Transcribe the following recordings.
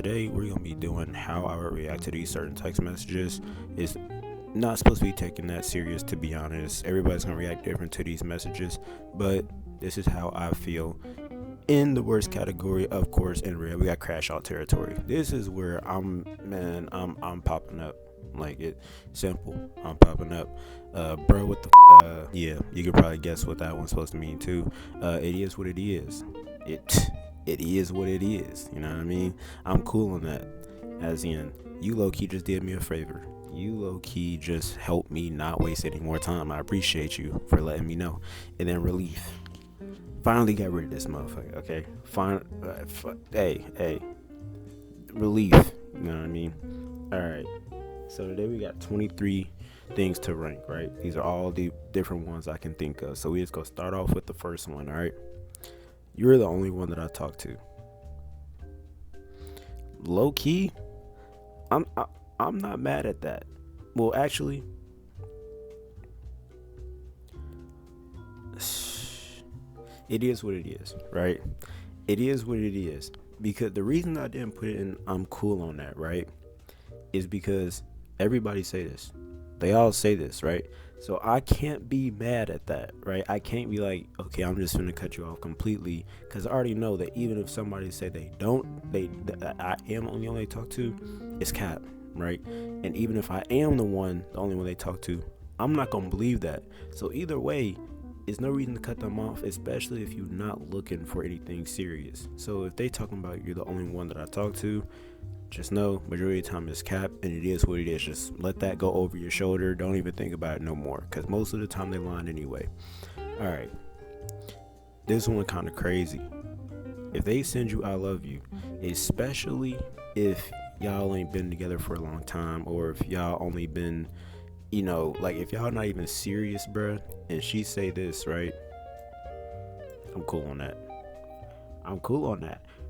today we're gonna be doing how I would react to these certain text messages. It's not supposed to be taken that serious, to be honest. Everybody's gonna react different to these messages, but this is how I feel. In the worst category, of course, in red, we got crash out territory. This is where I'm popping up. Like, it simple. I'm popping up. Bro, what the yeah, you could probably guess what that one's supposed to mean too. It is what it is. It is what it is. You know what I mean? I'm cool on that. As in, you low-key just did me a favor. You low-key just helped me not waste any more time. I appreciate you for letting me know. And then relief. Finally got rid of this motherfucker, okay? Hey. Relief. You know what I mean? Alright. So today we got 23 things to rank, right? These are all the different ones I can think of. So we just go start off with the first one, alright? You're the only one that I talk to. Low key, I'm not mad at that. Well, actually, it is what it is, right? It is what it is. Because the reason I didn't put it in I'm cool on that, right, is because everybody say this. They all say this, right? So I can't be mad at that, right? I can't be like, okay, I'm just gonna cut you off completely, because I already know that even if somebody say I am the only one they talk to, it's cap, right? And even if I am the only one they talk to, I'm not gonna believe that. So either way, there's no reason to cut them off, especially if you're not looking for anything serious. So if they talking about you're the only one that I talk to, just know majority of the time it's cap, and it is what it is. Just let that go over your shoulder. Don't even think about it no more, because most of the time they lying anyway. All right, this one kind of crazy. If they send you I love you, especially if y'all ain't been together for a long time, or if y'all only been, like if y'all not even serious, bruh, and she say this, right, I'm cool on that.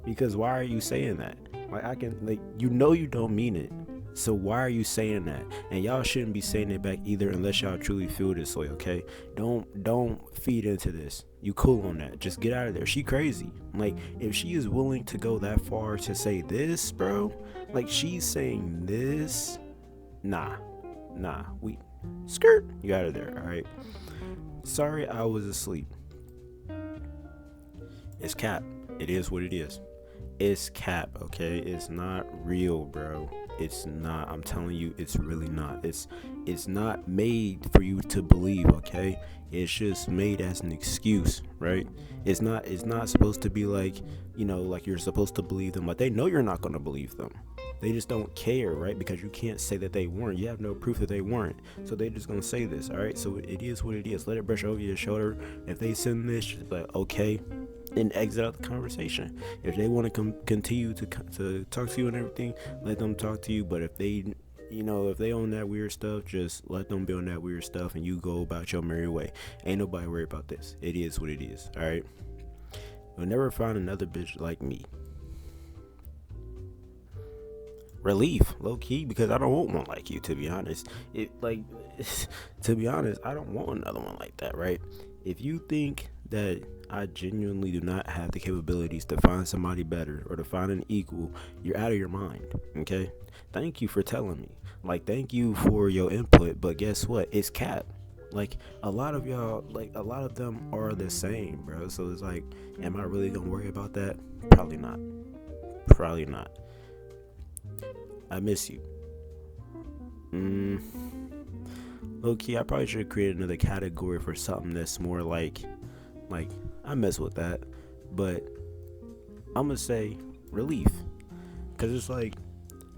Because why are you saying that? Like, you don't mean it. So why are you saying that? And y'all shouldn't be saying it back either, unless y'all truly feel this way, okay? Don't feed into this. You cool on that. Just get out of there. She crazy. Like, if she is willing to go that far to say this, bro, like she's saying this, nah, we skirt, you out of there, all right? Sorry, I was asleep. It's cap. It is what it is. It's cap, okay? It's not real, bro. It's not. I'm telling you, it's really not. It's not made for you to believe, okay? It's just made as an excuse, right? It's not supposed to be like, like you're supposed to believe them. Like, they know you're not going to believe them. They just don't care, right? Because you can't say that they weren't. You have no proof that they weren't. So they're just going to say this, all right? So it is what it is. Let it brush over your shoulder. If they send this, just be like, okay, and exit out the conversation. If they want to continue to talk to you and everything, let them talk to you. But if they, if they on that weird stuff, just let them be on that weird stuff, and you go about your merry way. Ain't nobody worried about this. It is what it is, all right? You'll never find another bitch like me. Relief, low key, because I don't want one like you, to be honest. To be honest, I don't want another one like that, right? If you think that I genuinely do not have the capabilities to find somebody better or to find an equal, you're out of your mind, okay? Thank you for telling me. Like, thank you for your input, but guess what? It's cap. Like, a lot of y'all, like, a lot of them are the same, bro. So it's like, am I really gonna worry about that? Probably not. I miss you. Low-key, I probably should have created another category for something that's more like I mess with that, but I'm gonna say relief, because it's like,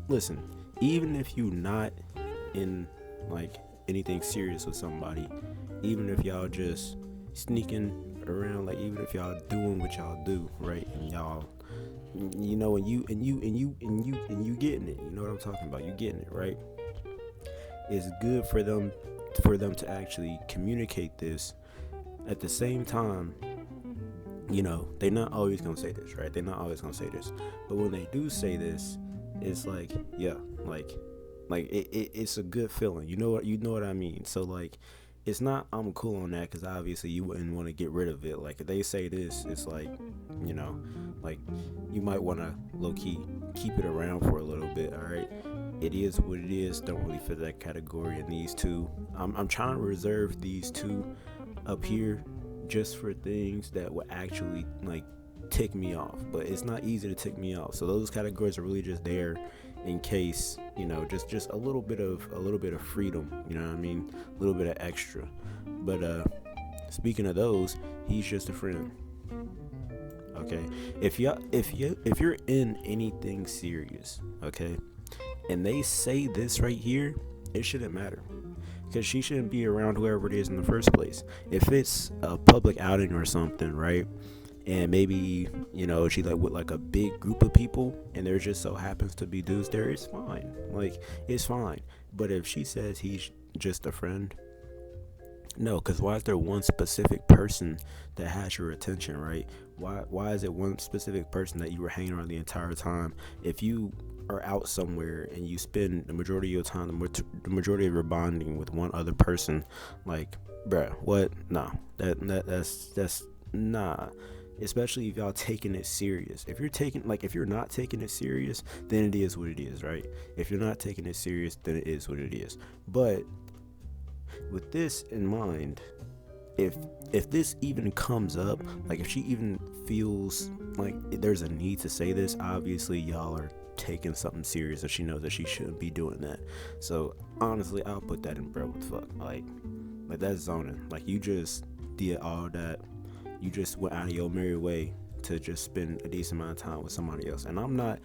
listen, even if you not in like anything serious with somebody, even if y'all just sneaking around, like even if y'all doing what y'all do, right, and y'all, and you getting it, you know what I'm talking about, you getting it, right? It's good for them to actually communicate this. At the same time, they're not always gonna say this, right? They're not always gonna say this, but when they do say this, it's like, yeah, like it's a good feeling. You know what I mean? So like, it's not I'm cool on that, because obviously you wouldn't want to get rid of it. Like if they say this, it's like, like you might want to low-key keep it around for a little bit. All right, it is what it is. Don't really fit that category. And these two, I'm trying to reserve these two up here just for things that would actually like tick me off, but it's not easy to tick me off. So those categories are really just there in case, just a little bit of freedom, you know what I mean, a little bit of extra. But speaking of those, he's just a friend. Okay, if you're in anything serious, okay, and they say this right here, it shouldn't matter, because she shouldn't be around whoever it is in the first place. If it's a public outing or something, right, and maybe she like with like a big group of people and there just so happens to be dudes there, it's fine, like it's fine. But if she says he's just a friend, no, because why is there one specific person that has your attention, right? Why is it one specific person that you were hanging around the entire time? If you are out somewhere and you spend the majority of your time, the majority of your bonding with one other person, like, bruh, what? Nah, that's nah. Especially if y'all taking it serious. If you're not taking it serious, then it is what it is, right? If you're not taking it serious, then it is what it is. But with this in mind, if this even comes up, like if she even feels like there's a need to say this, obviously y'all are taking something serious, and she knows that she shouldn't be doing that. So honestly, I'll put that in, bro. What the fuck? Like that's zoning. Like, you just did all that. You just went out of your merry way to just spend a decent amount of time with somebody else. And I'm not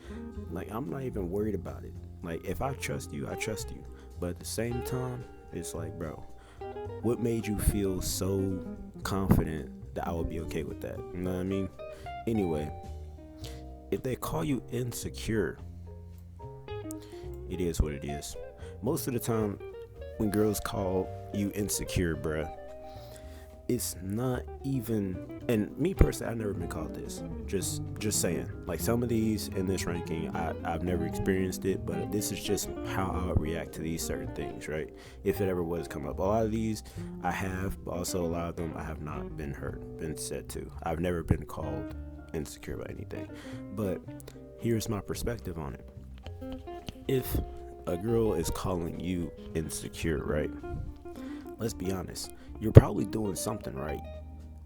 even worried about it. Like, if I trust you, I trust you. But at the same time, it's like, bro, what made you feel so confident that I would be okay with that? You know what I mean? Anyway, if they call you insecure, it is what it is. Most of the time, when girls call you insecure, bruh, it's not even, and me personally, I've never been called this. Just saying. Like, some of these in this ranking, I've never experienced it, but this is just how I would react to these certain things, right? If it ever was come up. A lot of these I have, but also a lot of them I have not been said to. I've never been called insecure by anything. But here's my perspective on it. If a girl is calling you insecure, right? Let's be honest. You're probably doing something right.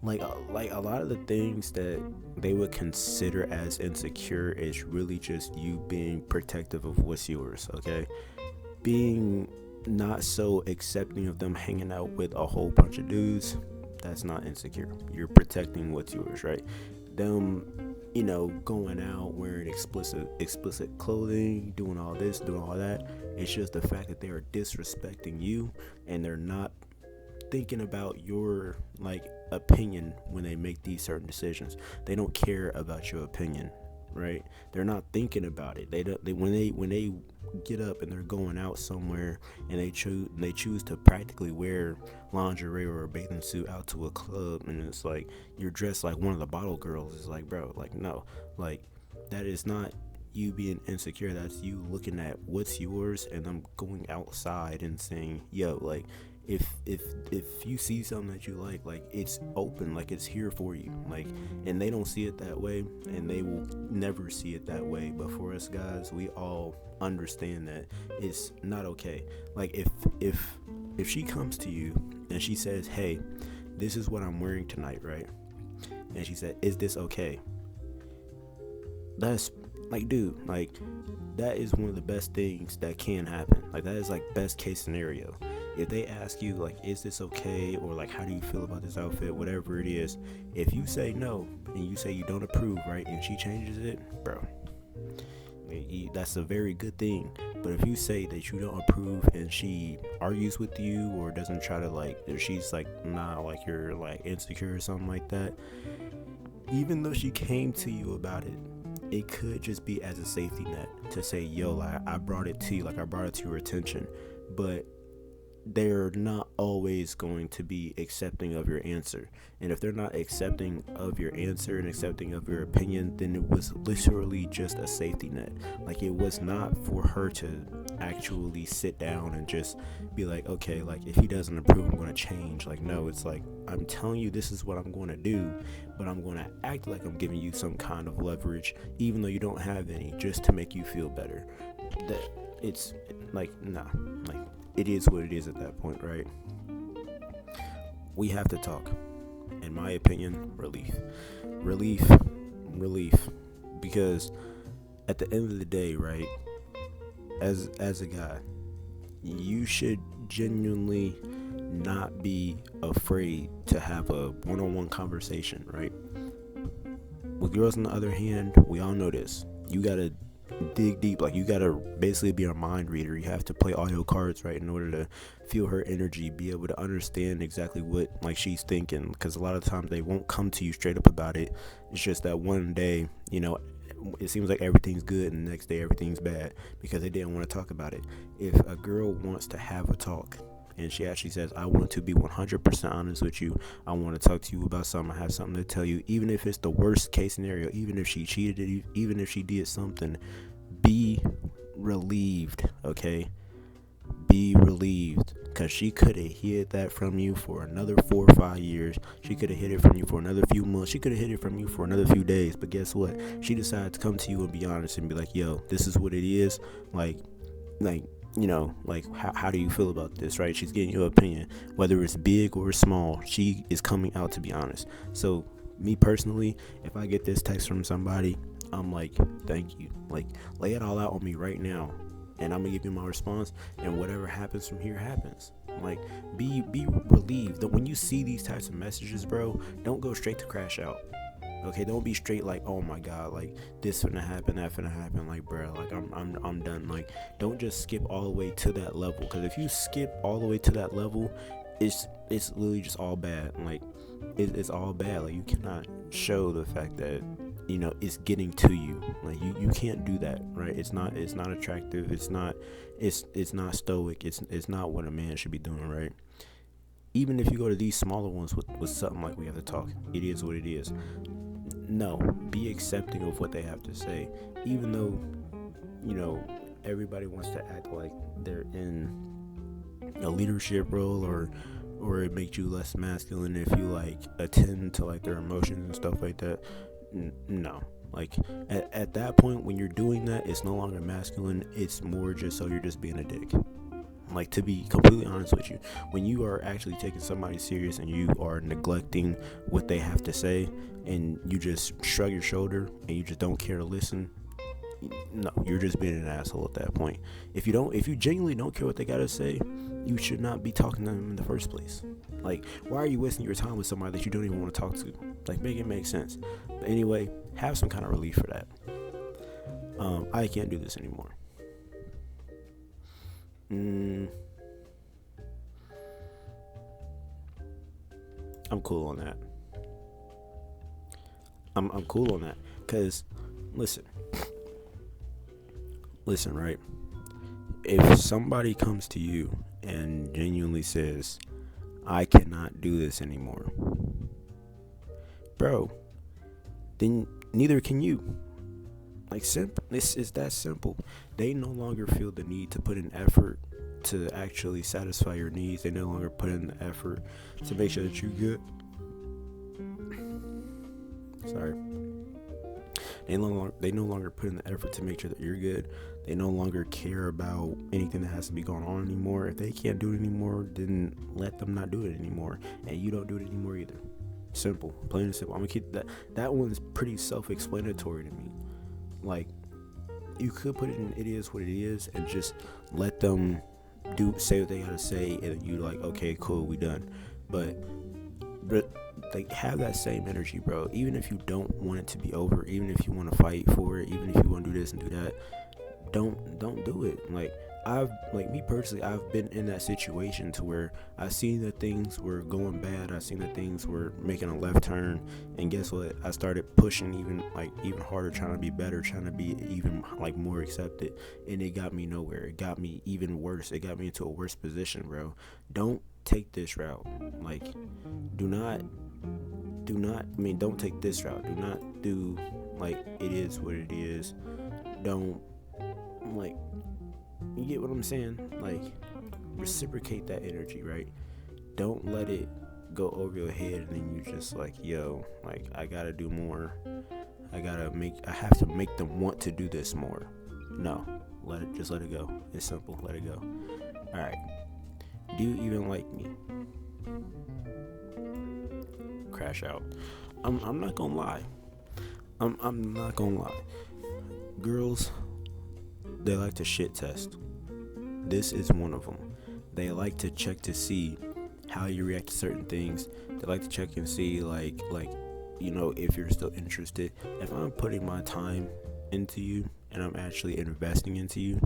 Like a lot of the things that they would consider as insecure is really just you being protective of what's yours, okay? Being not so accepting of them hanging out with a whole bunch of dudes, that's not insecure. You're protecting what's yours, right? Them, going out wearing explicit clothing, doing all this, doing all that. It's just the fact that they are disrespecting you, and they're not thinking about your opinion when they make these certain decisions. They don't care about your opinion, right? They're not thinking about it. When they get up and they're going out somewhere and they choose to practically wear lingerie or a bathing suit out to a club, and it's like you're dressed like one of the bottle girls. It's like, bro, like, no, like, that is not you being insecure. That's you looking at what's yours and them going outside and saying, yo, like, if you see something that you like it's open, like it's here for you, like, and they don't see it that way, and they will never see it that way. But for us guys, we all understand that it's not okay. Like, if she comes to you and she says, hey, this is what I'm wearing tonight, right? And she said, is this okay? That's like, dude, like, that is one of the best things that can happen. Like, that is like best case scenario. If they ask you, like, is this okay, or like, how do you feel about this outfit, whatever it is, if you say no and you say you don't approve, right, and she changes it, bro, that's a very good thing. But if you say that you don't approve and she argues with you, or doesn't try to, like, if she's like, nah, like, you're like insecure or something like that, even though she came to you about it, it could just be as a safety net to say, yo, like, I brought it to you, like, I brought it to your attention. But they're not always going to be accepting of your answer. And if they're not accepting of your answer and accepting of your opinion, then it was literally just a safety net. Like, it was not for her to actually sit down and just be like, okay, like, if he doesn't approve, I'm going to change. Like, no, it's like, I'm telling you this is what I'm going to do, but I'm going to act like I'm giving you some kind of leverage, even though you don't have any, just to make you feel better. That it's like, nah, like, it is what it is at that point, right? We have to talk. In my opinion, relief. Because at the end of the day, right, as a guy, you should genuinely not be afraid to have a one-on-one conversation, right? With girls, on the other hand, we all know this. You gotta dig deep. Like, you gotta basically be a mind reader. You have to play all your cards right in order to feel her energy, be able to understand exactly what, like, she's thinking, because a lot of times they won't come to you straight up about it. It's just that one day, you know, it seems like everything's good, and the next day everything's bad because they didn't want to talk about it. If a girl wants to have a talk and she actually says, I want to be 100% honest with you, I want to talk to you about something, I have something to tell you, even if it's the worst case scenario, even if she cheated, even if she did something, be relieved, okay? Be relieved, because she could have hid that from you for another 4 or 5 years. She could have hid it from you for another few months. She could have hid it from you for another few days. But guess what? She decided to come to you and be honest and be like, yo, this is what it is. Like, you know, like, how do you feel about this, right? She's getting your opinion. Whether it's big or small, she is coming out to be honest. So, me personally, if I get this text from somebody, I'm like, thank you. Like, lay it all out on me right now, and I'm gonna give you my response, and whatever happens from here happens. Like, be relieved that when you see these types of messages, bro, don't go straight to crash out. Okay, don't be straight like, oh my god, like, this finna happen, that finna happen. Like, bro, like, I'm done. Like, don't just skip all the way to that level, because if you skip all the way to that level, it's literally just all bad. Like, it's all bad. Like, you cannot show the fact that, you know, it's getting to you. Like, you can't do that, right? It's not attractive. It's not stoic. It's not what a man should be doing, right? Even if you go to these smaller ones with something like we have to talk, it is what it is. No, be accepting of what they have to say, even though, you know, everybody wants to act like they're in a leadership role, or it makes you less masculine if you, like, attend to, like, their emotions and stuff like that. No, like, at that point when you're doing that, it's no longer masculine. It's more just so you're just being a dick. Like, to be completely honest with you, when you are actually taking somebody serious and you are neglecting what they have to say, and you just shrug your shoulder and you just don't care to listen, no, you're just being an asshole at that point. If you genuinely don't care what they gotta say, you should not be talking to them in the first place. Like, why are you wasting your time with somebody that you don't even want to talk to? Like, make it make sense. But anyway, have some kind of relief for that. I can't do this anymore. I'm cool on that. I'm cool on that. Cause listen, right? If somebody comes to you and genuinely says, I cannot do this anymore, bro, then neither can you. Like, simple. This is that simple. They no longer feel the need to put in effort to actually satisfy your needs. They no longer put in the effort to make sure that you're good. Sorry. They no longer put in the effort to make sure that you're good. They no longer care about anything that has to be going on anymore. If they can't do it anymore, then let them not do it anymore. And you don't do it anymore either. Simple. Plain and simple. I'm gonna keep that one's pretty self-explanatory to me. Like, you could put it in it is what it is and just let them say what they gotta say, and you like, okay, cool, we done. But like, have that same energy, bro. Even if you don't want it to be over, even if you want to fight for it, even if you want to do this and do that, don't do it. Like, me personally, I've been in that situation to where I seen that things were going bad. I seen that things were making a left turn, and guess what? I started pushing even harder, trying to be better, trying to be even like more accepted, and it got me nowhere. It got me even worse. It got me into a worse position, bro. Don't take this route. Like, don't take this route. Do not do, like, it is what it is. Don't, like, you get what I'm saying? Like, reciprocate that energy, right? Don't let it go over your head and then you just like, yo, like, I gotta do more. I have to make them want to do this more. No, just let it go. It's simple, let it go. Alright. Do you even like me? Crash out. I'm not gonna lie. I'm not gonna lie. Girls, they like to shit test. This is one of them. They like to check to see how you react to certain things. They like to check and see like if you're still interested. If I'm putting my time into you and I'm actually investing into you,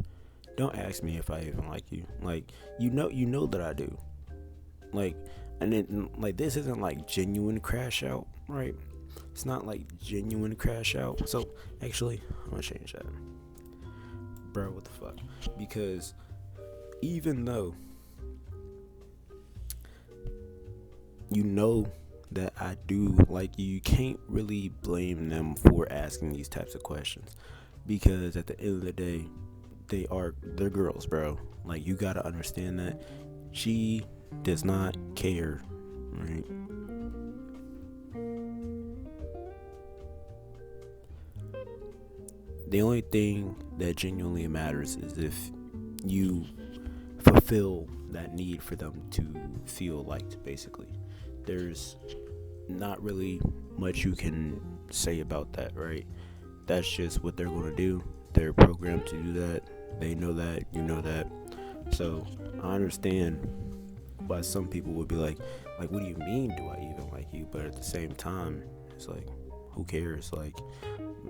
don't ask me if I even like you. Like, you know that I do. Like, and then, like, this isn't like genuine crash out, right? It's not like genuine crash out. So actually, I'm gonna change that. Bro, what the fuck? Because even though you know that I do like you can't really blame them for asking these types of questions, because at the end of the day, they're girls, bro. Like, you gotta understand that she does not care, right? The only thing that genuinely matters is if you fulfill that need for them to feel liked, basically. There's not really much you can say about that, right? That's just what they're going to do. They're programmed to do that. They know that, you know that. So I understand why some people would be like, what do you mean, do I even like you? But at the same time, it's like, who cares? Like,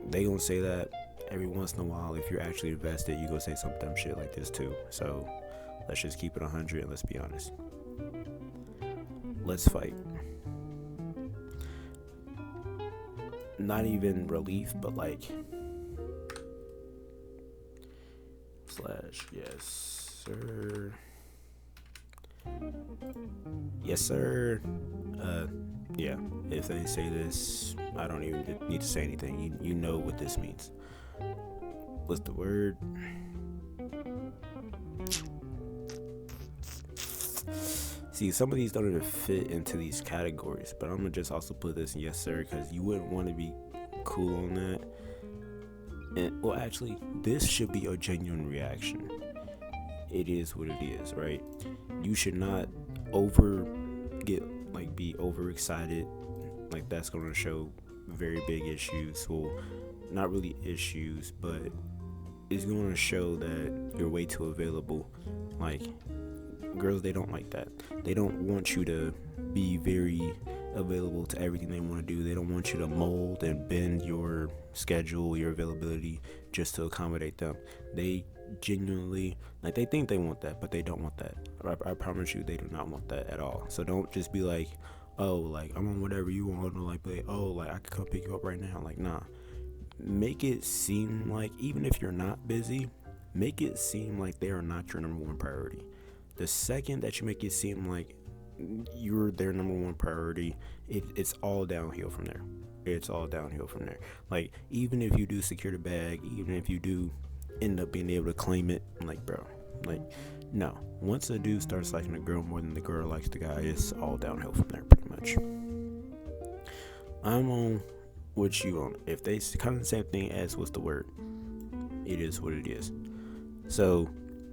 they gonna say that every once in a while. If you're actually invested, you go say some dumb shit like this too. So let's just keep it 100 and let's be honest. Let's fight. Not even relief, but like / yes sir. Yes sir. Yeah, if they say this, I don't even need to say anything. You know what this means. What's the word? See, some of these don't even fit into these categories, but I'm gonna just also put this in yes sir, because you wouldn't want to be cool on that. And well, actually, this should be a genuine reaction. It is what it is, right? You should not be overexcited. Like, that's gonna show very big issues. Well, not really issues, but it's gonna show that you're way too available. Like, girls, they don't like that. They don't want you to be very available to everything they want to do. They don't want you to mold and bend your schedule, your availability, just to accommodate them. They genuinely, like, they think they want that, but they don't want that. I promise you, they do not want that at all. So don't just be like, oh, like, I'm on whatever you want, or like, oh, like, I can come pick you up right now. Like, nah. Make it seem like, even if you're not busy, make it seem like they are not your number one priority. The second that you make it seem like you're their number one priority, it's all downhill from there. It's all downhill from there. Like, even if you do secure the bag, even if you do end up being able to claim it, like, bro, like, no. Once a dude starts liking a girl more than the girl likes the guy, it's all downhill from there, pretty much. I'm on what you on. If they kind of the same thing as what's the word, it is what it is. So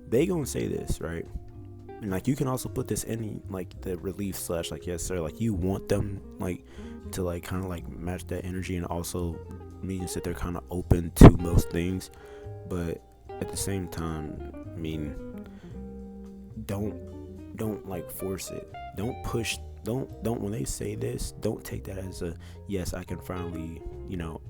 they gonna say this, right? And like, you can also put this in like the relief / like yes sir. Like, you want them like to like kind of like match that energy, and also means that they're kind of open to most things. But at the same time, I mean, don't like force it. Don't push don't when they say this, don't take that as a yes, I can finally,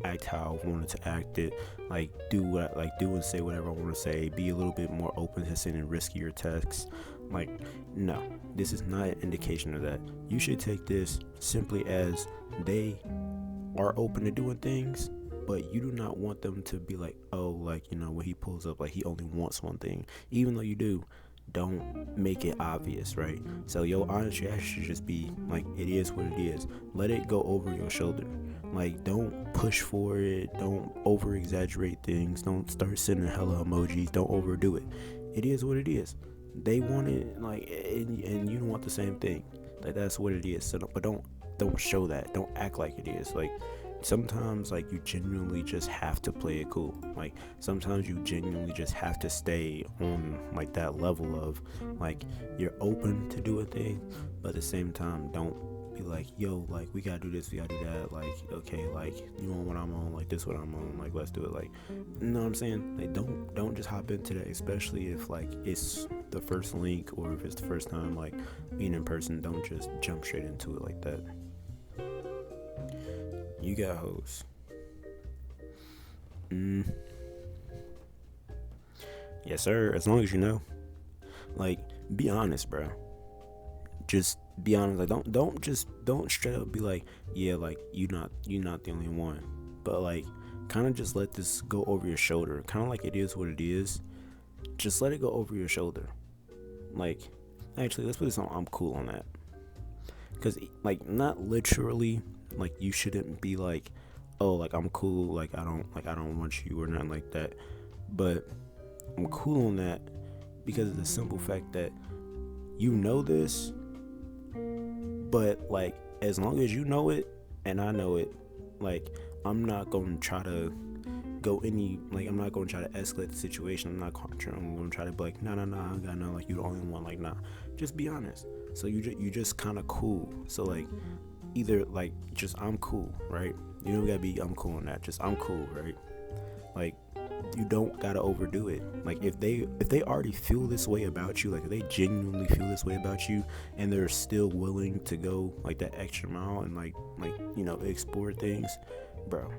act how I wanted to act it, like do and say whatever I want to say, be a little bit more open to sending riskier texts. Like, no, this is not an indication of that. You should take this simply as they are open to doing things, but you do not want them to be like, oh, like, when he pulls up, like he only wants one thing, even though you do. Don't make it obvious, right? So your honest reaction should just be like, it is what it is. Let it go over your shoulder. Like, don't push for it. Don't over exaggerate things. Don't start sending hella emojis. Don't overdo it. It is what it is. They want it, like, and you want the same thing. Like, that's what it is. So, but don't show that. Don't act like it is. Like, sometimes, like, you genuinely just have to play it cool. Like, sometimes you genuinely just have to stay on, like, that level of, like, you're open to do a thing, but at the same time, don't be like, yo, like, we gotta do this, we gotta do that, like, okay, like, you want what I'm on, like, this what I'm on, like, let's do it. Like, you know what I'm saying? Like, don't just hop into that, especially if, like, it's the first link, or if it's the first time, like, being in person. Don't just jump straight into it like that. You got hoes. Yes, sir. As long as you know. Like, be honest, bro. Just be honest. Like, don't straight up be like, yeah, like, you're not the only one. But, like, kind of just let this go over your shoulder. Kind of like it is what it is. Just let it go over your shoulder. Like, actually, let's put this on. I'm cool on that. Because, like, not literally. Like, you shouldn't be like, oh, like, I'm cool, like, I don't want you or nothing like that. But I'm cool on that because of the simple fact that you know this, but, like, as long as you know it and I know it, like, I'm not going to try to go I'm not going to try to escalate the situation. I'm going to try to be like, no, I gotta know, like, you the only one. Like, nah, just be honest. So you just kind of cool. So, like, either, like, just I'm cool, right? You don't gotta be I'm cool on that. Just I'm cool, right? Like, you don't gotta overdo it. Like, if they already feel this way about you, like, if they genuinely feel this way about you, and they're still willing to go, like, that extra mile and like explore things, bro.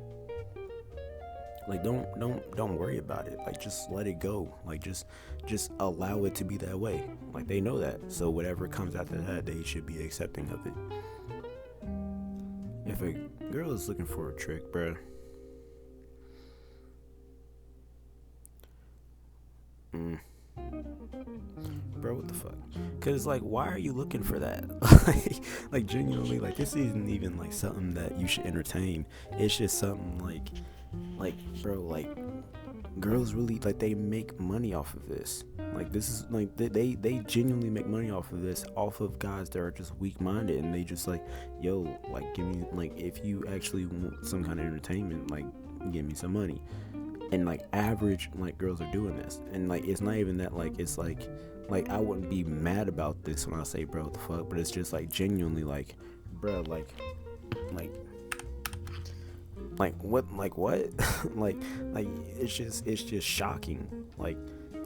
Like, don't worry about it. Like, just let it go. Like, just allow it to be that way. Like, they know that. So whatever comes after that, they should be accepting of it. If a girl is looking for a trick, bro, what the fuck? Cause, like, why are you looking for that? like genuinely, like, this isn't even like something that you should entertain. It's just something like, bro, like, girls really, like, they make money off of this. Like, this is, like, they genuinely make money off of this, off of guys that are just weak-minded, and they just like, yo, like, give me, like, if you actually want some kind of entertainment, like, give me some money. And, like, average, like, girls are doing this, and, like, it's not even that, like, it's like I wouldn't be mad about this when I say, bro, what the fuck, but it's just, like, genuinely, like, bro, like what like it's just shocking. Like,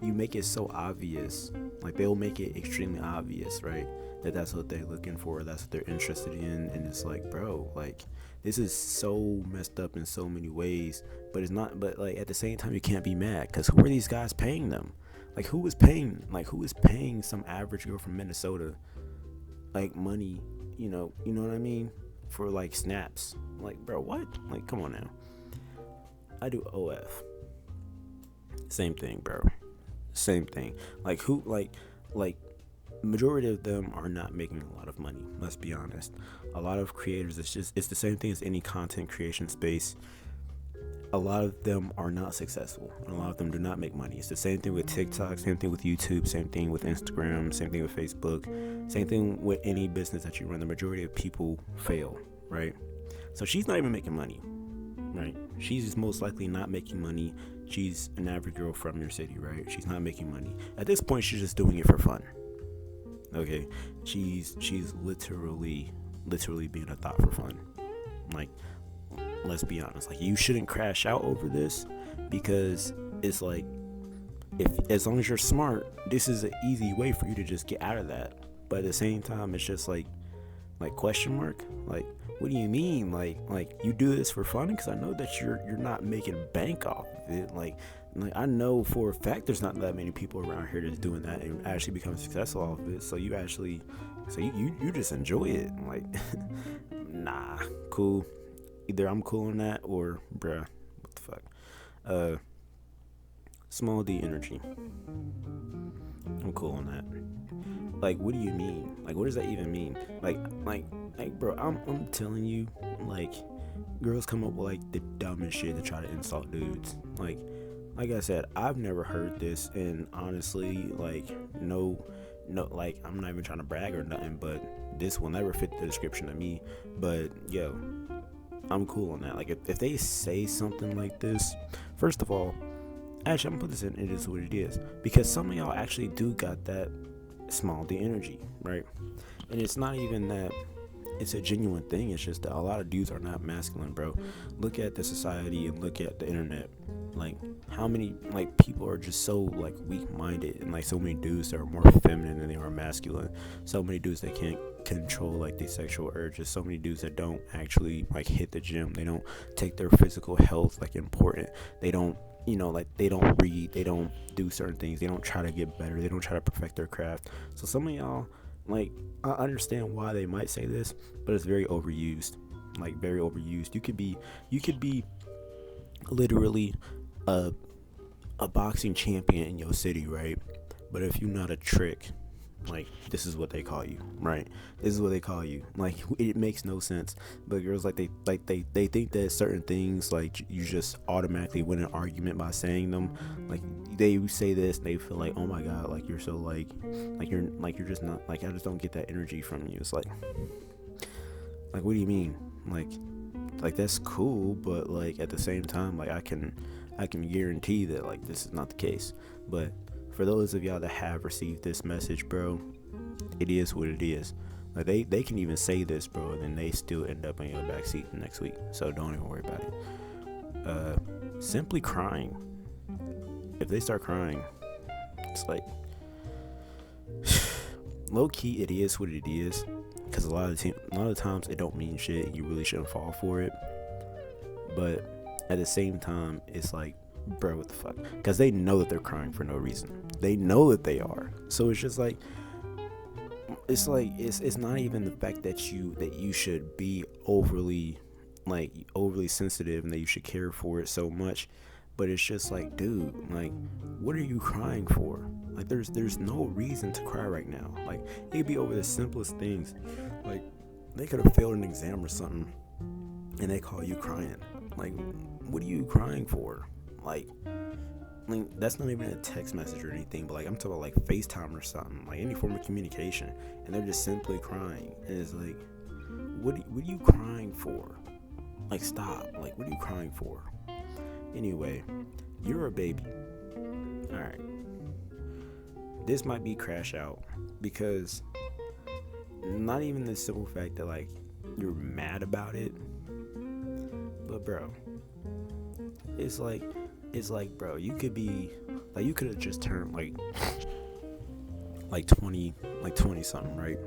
you make it so obvious, like, they'll make it extremely obvious, right, that's what they're looking for, that's what they're interested in, and it's like, bro, like, this is so messed up in so many ways, but it's not, but, like, at the same time, you can't be mad, because who are these guys paying them? Like, who is paying some average girl from Minnesota, like, money, you know what I mean, for, like, snaps? Like, bro, what? Like, come on now. I do OF. Same thing, bro. Same thing. Like, who, like, majority of them are not making a lot of money. Let's be honest. A lot of creators, it's the same thing as any content creation space. A lot of them are not successful, and a lot of them do not make money. It's the same thing with TikTok, same thing with YouTube, same thing with Instagram, same thing with Facebook, same thing with any business that you run. The majority of people fail, right? So she's not even making money, right? She's most likely not making money. She's an average girl from your city, right? She's not making money. At this point, she's just doing it for fun. Okay? She's literally being a thought for fun. Like, let's be honest. Like, you shouldn't crash out over this, because it's like, as long as you're smart, this is an easy way for you to just get out of that. But at the same time, it's just like, Like, question mark? Like, what do you mean? Like you do this for fun? Because I know that you're not making bank off of it. Like I know for a fact there's not that many people around here that's doing that and actually becoming successful off of it. So you actually, you just enjoy it. Like, nah, cool. Either I'm cool on that or, bruh, what the fuck? Small D energy. I'm cool on that. Like, what do you mean? Like, what does that even mean? Like, bro, I'm telling you, like, girls come up with like the dumbest shit to try to insult dudes. Like I said, I've never heard this, and honestly, like, no, like, I'm not even trying to brag or nothing, but this will never fit the description of me. But yo, I'm cool on that. Like, if they say something like this, first of all, actually, I'm gonna put this in, it is what it is, because some of y'all actually do got that small D energy, right? And it's not even that it's a genuine thing, it's just that a lot of dudes are not masculine, bro. Look at the society and look at the internet. Like, how many, like, people are just so, like, weak-minded, and like so many dudes that are more feminine than they are masculine. So many dudes that can't control like their sexual urges. So many dudes that don't actually like hit the gym. They don't take their physical health like important. They don't, like, they don't read, they don't do certain things, they don't try to get better, they don't try to perfect their craft. So some of y'all, like, I understand why they might say this, but it's very overused. Like, very overused. You could be literally a boxing champion in your city, right? But if you're not a trick, like, this is what they call you, right? This is what they call you. Like, it makes no sense. But girls, like, they think that certain things, like, you just automatically win an argument by saying them. Like, they say this, they feel like, oh my god, like, you're so like you're just not, like, I just don't get that energy from you. It's like, what do you mean? Like that's cool, but like at the same time, like, I can guarantee that, like, this is not the case. But for those of y'all that have received this message, bro, it is what it is. Like, they can even say this, bro, and then they still end up in your backseat the next week. So don't even worry about it. Simply crying. If they start crying, it's like, low key, it is what it is. Because a lot of times it don't mean shit, and you really shouldn't fall for it. But at the same time, it's like, bro, what the fuck? Because they know that they're crying for no reason. They know that they are. So it's just like, it's not even the fact that you should be overly sensitive and that you should care for it so much, but it's just like, dude, like, what are you crying for? Like, there's no reason to cry right now. Like, it could be over the simplest things. Like, they could have failed an exam or something, and they call you crying. Like, what are you crying for? Like, that's not even a text message or anything, but like, I'm talking about like FaceTime or something, like any form of communication, and they're just simply crying. And it's like, what are you crying for? Like, stop. Like, what are you crying for? Anyway, you're a baby. Alright. This might be crash out, because not even the simple fact that, like, you're mad about it, but bro, it's like, bro, you could be like, you could have just turned like 20 something, right?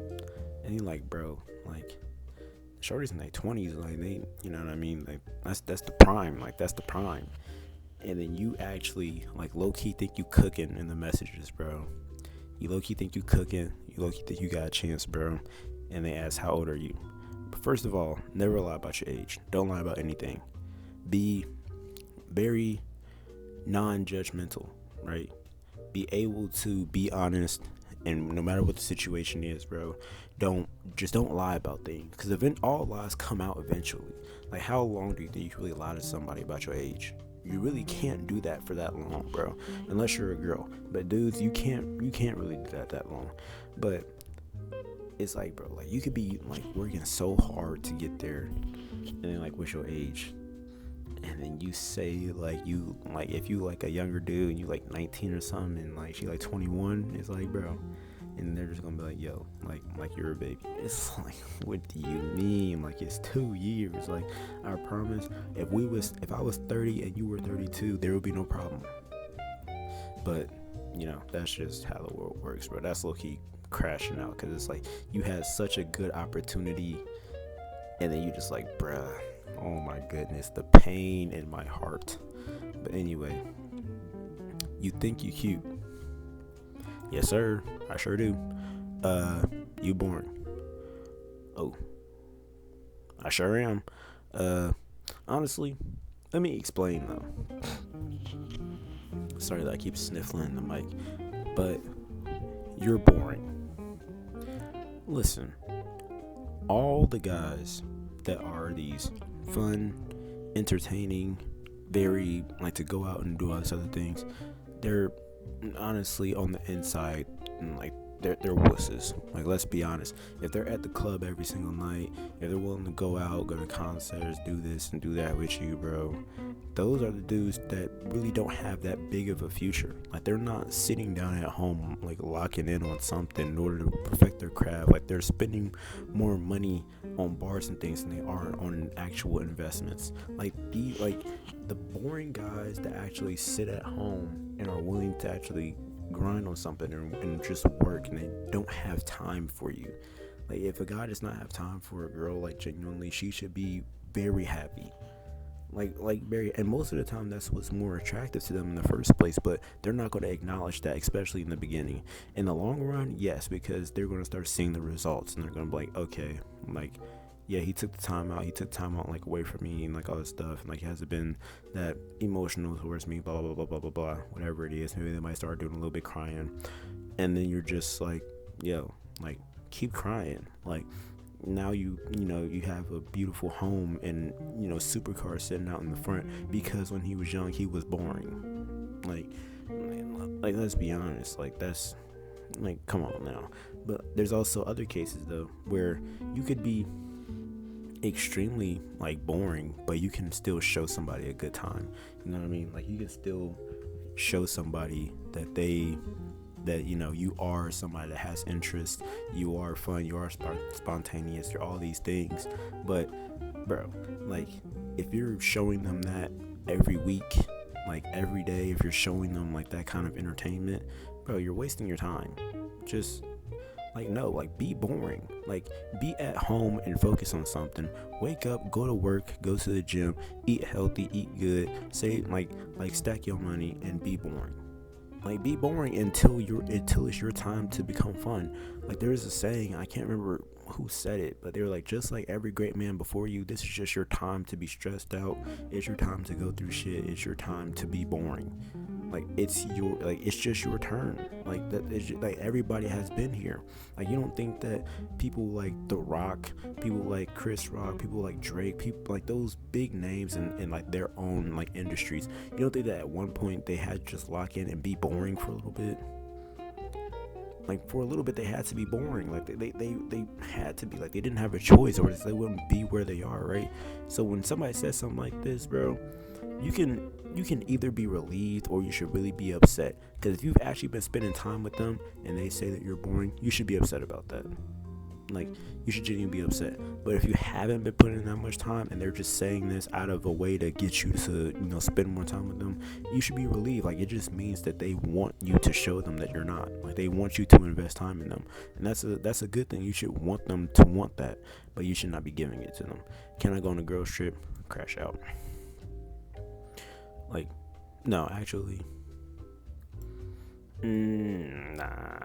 And you're like, bro, like, shorties in their 20s, like, they, you know what I mean, like, that's the prime, like, that's the prime. And then you actually, like, low-key think you cooking in the messages, bro. You low-key think you cooking, you low-key think you got a chance, bro. And they ask, how old are you? But first of all, never lie about your age. Don't lie about anything. Be very non-judgmental, right? Be able to be honest, and no matter what the situation is, bro, don't lie about things, because all lies come out eventually. Like, how long do you think you can really lie to somebody about your age? You really can't do that for that long, bro, unless you're a girl. But dudes, you can't really do that long. But it's like, bro, like, you could be like working so hard to get there, and then, like, what's your age? And then you say, like, you, like, if you like a younger dude and you like 19 or something, and like she like 21, it's like, bro, and they're just gonna be like, yo, like you're a baby. It's like, what do you mean? Like, it's 2 years. Like, I promise, if I was 30 and you were 32, there would be no problem. But, you know, that's just how the world works, bro. That's low-key crashing out, because it's like you had such a good opportunity, and then you just like, bruh, oh my goodness, the pain in my heart. But anyway, you think you cute. Yes, sir, I sure do. You boring. Oh, I sure am. Honestly, let me explain though. Sorry that I keep sniffling the mic, but you're boring. Listen, all the guys that are these fun, entertaining, very like to go out and do all these other things, they're honestly on the inside like they're wusses. Like, let's be honest. If they're at the club every single night, if they're willing to go out, go to concerts, do this and do that with you, bro, those are the dudes that really don't have that big of a future. Like, they're not sitting down at home like locking in on something in order to perfect their craft. Like, they're spending more money on bars and things than they are on actual investments. Like the boring guys that actually sit at home and are willing to actually grind on something and just work, and they don't have time for you. Like, if a guy does not have time for a girl, like, genuinely, she should be very happy. Like very, and most of the time that's what's more attractive to them in the first place, but they're not going to acknowledge that, especially in the beginning. In the long run, yes, because they're going to start seeing the results, and they're going to be like, okay, like, yeah, he took time out like away from me and like all this stuff, and like he hasn't been that emotional towards me, blah blah blah blah blah blah, whatever it is. Maybe they might start doing a little bit crying, and then you're just like, yo, like, keep crying. Like, now you have a beautiful home and supercar sitting out in the front, because when he was young he was boring. Like let's be honest, like, that's like, come on now. But there's also other cases though where you could be extremely like boring, but you can still show somebody a good time. You know what I mean? Like, you can still show somebody that you are somebody that has interest, you are fun, you are spontaneous, you're all these things. But bro, like, if you're showing them that every week, like every day, if you're showing them like that kind of entertainment, bro, you're wasting your time. Just like, no, like, be boring. Like, be at home and focus on something. Wake up, go to work, go to the gym, eat healthy, eat good, save, like stack your money, and be boring. Like, be boring until it's your time to become fun. Like, there is a saying, I can't remember who said it, but they were like, just like every great man before you, this is just your time to be stressed out. It's your time to go through shit. It's your time to be boring. Like, it's just your turn. Like, that is just, like, everybody has been here. Like, you don't think that people like The Rock, people like Chris Rock, people like Drake, people like those big names in like their own like industries, you don't think that at one point they had to just lock in and be boring for a little bit? Like, for a little bit they had to be boring. Like, they had to be, like, they didn't have a choice, or they wouldn't be where they are, right? So when somebody says something like this, bro, you can either be relieved or you should really be upset. Because if you've actually been spending time with them and they say that you're boring, you should be upset about that. Like, you should genuinely be upset. But if you haven't been putting in that much time and they're just saying this out of a way to get you to spend more time with them, you should be relieved. Like, it just means that they want you to show them that you're not. Like, they want you to invest time in them, and that's a good thing. You should want them to want that, but you should not be giving it to them. Can I go on a girls trip? Crash out. Like, no, actually, nah.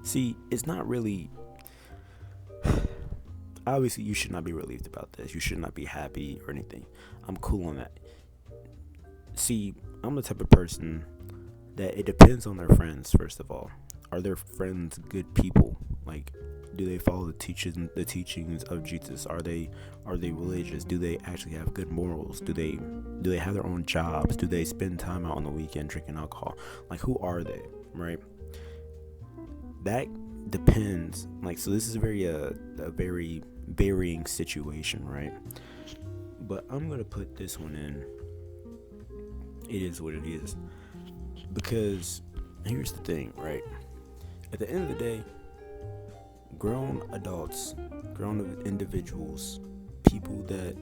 See, it's not really. Obviously, you should not be relieved about this. You should not be happy or anything. I'm cool on that. See, I'm the type of person that it depends on their friends. First of all, are their friends good people? Like, do they follow the teachings of Jesus? Are they religious? Do they actually have good morals? Do they have their own jobs? Do they spend time out on the weekend drinking alcohol? Like, who are they, right? That depends. Like, so this is a very varying situation, right? But I'm gonna put this one in. It is what it is, because here's the thing, right? At the end of the day, grown adults, grown individuals, people that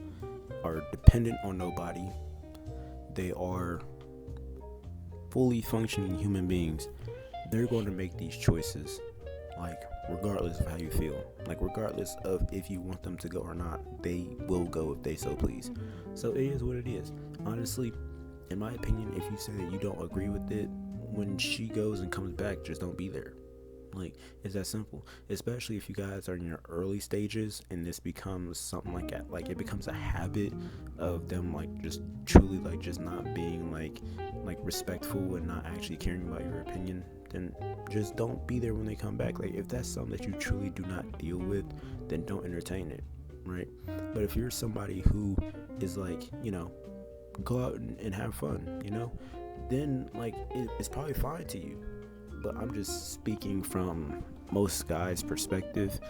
are dependent on nobody, they are fully functioning human beings. they're going to make these choices, like, regardless of how you feel, like, regardless of if you want them to go or not, they will go if they so please. So it is what it is. Honestly, in my opinion, if you say that you don't agree with it, when she goes and comes back, just don't be there. Like, it's that simple. Especially if you guys are in your early stages and this becomes something like that, like it becomes a habit of them, like, just truly, like, just not being like respectful and not actually caring about your opinion, then just don't be there when they come back. Like, if that's something that you truly do not deal with, then don't entertain it, right? But if you're somebody who is like, go out and have fun, then like it's probably fine to you. But I'm just speaking from most guys' perspective.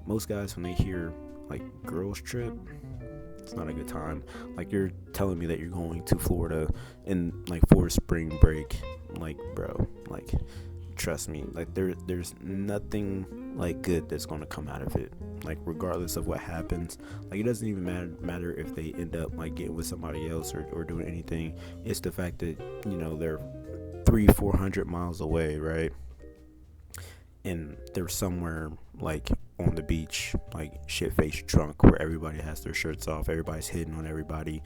Most guys, when they hear like girls trip, it's not a good time. Like, you're telling me that you're going to Florida for spring break, like, bro, like, trust me, like, there's nothing like good that's going to come out of it. Like, regardless of what happens, like, it doesn't even matter if they end up like getting with somebody else or doing anything. It's the fact that they're 300-400 miles away, right? And they're somewhere like on the beach, like shit-faced drunk, where everybody has their shirts off, everybody's hitting on everybody's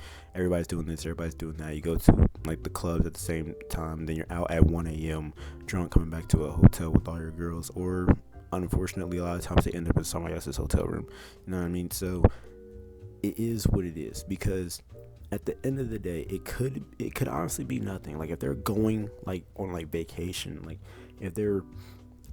doing this, everybody's doing that. You go to like the clubs at the same time, then you're out at 1 a.m. drunk, coming back to a hotel with all your girls, or unfortunately a lot of times they end up in somebody else's hotel room. You know what I mean? So it is what it is, because at the end of the day, it could honestly be nothing. Like, if they're going like on like vacation, like if they're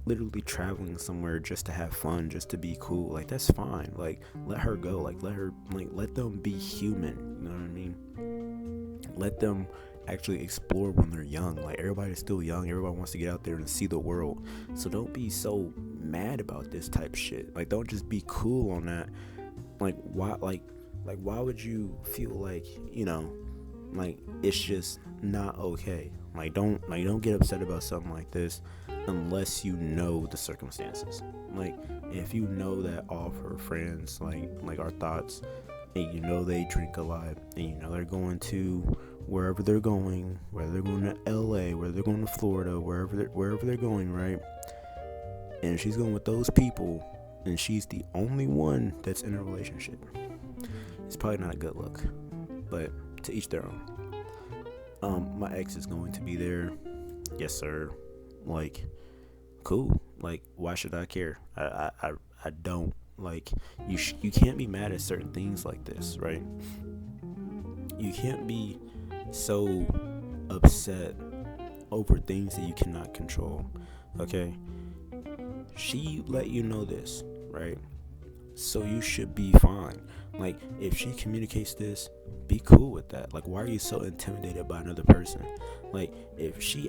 literally traveling somewhere just to have fun, just to be cool, like, that's fine. Like, let her go. Like, let them be human. You know what I mean? Let them actually explore when they're young. Like, everybody's still young. Everybody wants to get out there and see the world. So don't be so mad about this type of shit. Like, don't just be cool on that. Like, why? Like, why would you feel like, like, it's just not okay? Like, don't get upset about something like this unless you know the circumstances. Like, if you know that all of her friends, like our thoughts, and they drink a lot, and they're going to wherever they're going, whether they're going to LA, whether they're going to Florida, wherever they're going, right? And she's going with those people, and she's the only one that's in a relationship. It's probably not a good look, but to each their own. My ex is going to be there. Yes, sir. Like, cool. Like, why should I care? I don't. Like, you can't be mad at certain things like this, right? You can't be so upset over things that you cannot control. Okay? She let you know this, right? So you should be fine. Like, if she communicates this, be cool with that. Like, why are you so intimidated by another person? Like, if she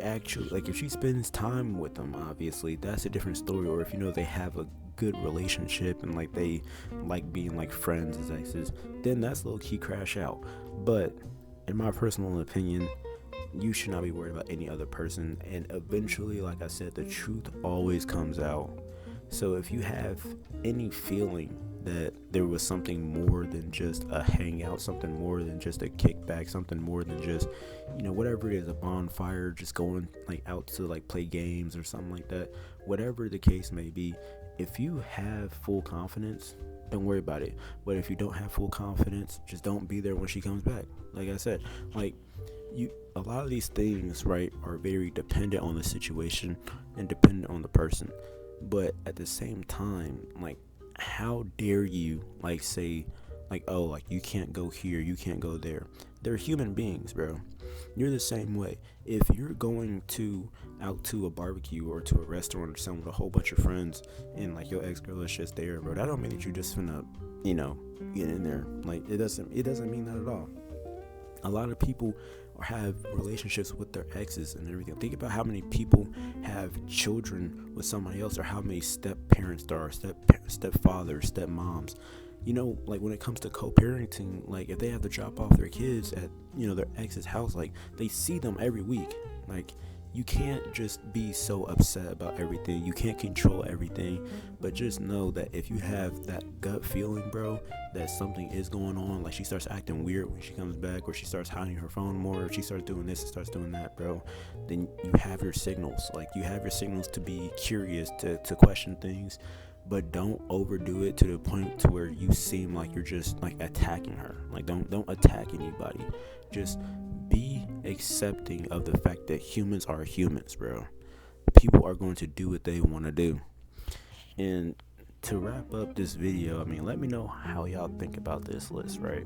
spends time with them, obviously, that's a different story. Or if they have a good relationship and like they like being like friends as exes, then that's low-key crash out. But in my personal opinion, you should not be worried about any other person. And eventually, like I said, the truth always comes out. So if you have any feeling that there was something more than just a hangout, something more than just a kickback, something more than just, whatever it is, a bonfire, just going like out to like play games or something like that, whatever the case may be, if you have full confidence, don't worry about it. But if you don't have full confidence, just don't be there when she comes back. Like I said, like, a lot of these things, right, are very dependent on the situation and dependent on the person. But at the same time, like, how dare you like say like, oh, like, you can't go here, you can't go there. They're human beings, bro. You're the same way. If you're going out to a barbecue or to a restaurant or something with a whole bunch of friends and like your ex-girl is just there, bro, that don't mean that you just finna get in there. Like, it doesn't mean that at all. A lot of people have relationships with their exes and everything. Think about how many people have children with somebody else, or how many step-parents there are, stepfathers, stepmoms. Like, when it comes to co-parenting, like, if they have to drop off their kids at, their ex's house, like, they see them every week. Like, you can't just be so upset about everything. You can't control everything, but just know that if you have that gut feeling, bro, that something is going on, like she starts acting weird when she comes back, or she starts hiding her phone more, or she starts doing this and starts doing that, bro, then you have your signals. Like, you have your signals to be curious, to question things, but don't overdo it to the point to where you seem like you're just like attacking her. Like, don't attack anybody. Just be accepting of the fact that humans are humans, bro. People are going to do what they want to do. And to wrap up this video, I mean, let me know how y'all think about this list, right?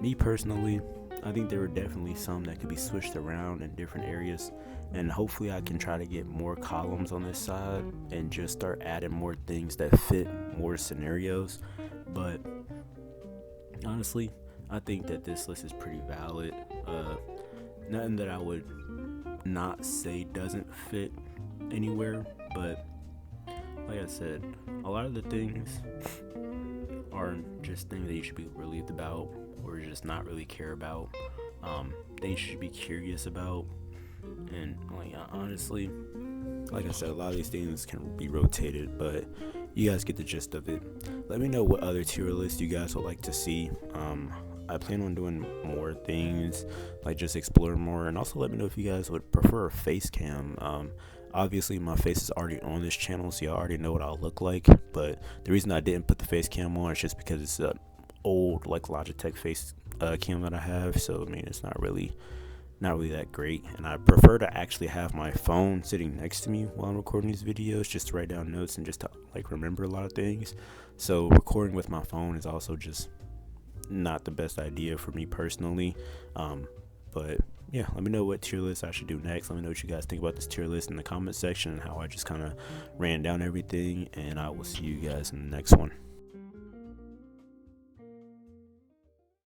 Me personally, I think there are definitely some that could be switched around in different areas, and hopefully I can try to get more columns on this side and just start adding more things that fit more scenarios. But honestly, I think that this list is pretty valid. Nothing that I would not say doesn't fit anywhere, but like I said, a lot of the things are just things that you should be relieved about, or just not really care about. Things you should be curious about. And like, honestly, like I said, a lot of these things can be rotated, but you guys get the gist of it. Let me know what other tier lists you guys would like to see. I plan on doing more things, like just explore more, and also let me know if you guys would prefer a face cam. Obviously my face is already on this channel, so you already know what I'll look like, but the reason I didn't put the face cam on is just because it's an old like Logitech face cam that I have. So I mean, it's not really that great, and I prefer to actually have my phone sitting next to me while I'm recording these videos, just to write down notes and just to like remember a lot of things. So recording with my phone is also just not the best idea for me personally. But yeah, let me know what tier list I should do next. Let me know what you guys think about this tier list in the comment section, and how I just kind of ran down everything, and I will see you guys in the next one.